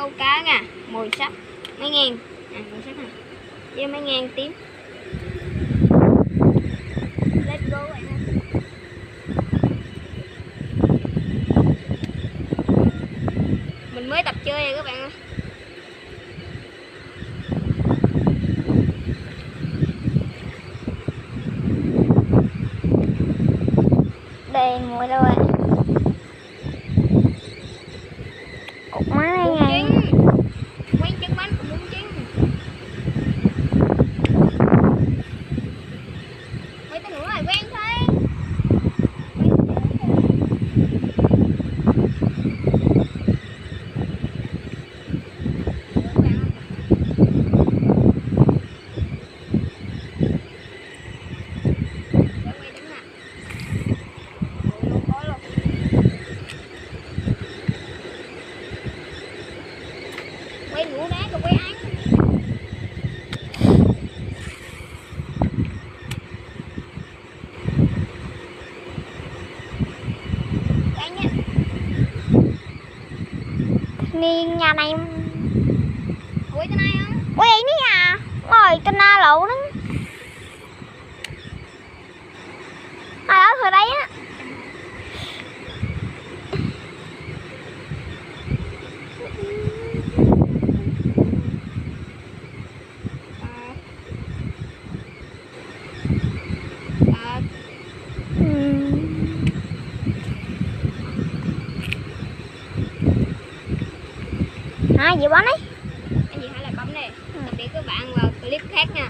câu cá nha, mồi sắt mấy ngàn, mồi sắt này với mấy ngàn tím. Let's go bạn ơi. Mình mới tập chơi rồi các bạn ơi. Đây mồi đâu rồi? Cục má này nha. Quay chân bánh của muốn chứ. Mấy tên nữa rồi quen thôi. Quay ngủ đá rồi quay ăn. Đây nha. Niên nhà này Quay cái này không? quay ní à, ngồi trên na lộ đó. Ở hồi đấy á. Gì bắn ấy? Cái gì hay là cấm đây. Tạm biệt các bạn vào clip khác nha.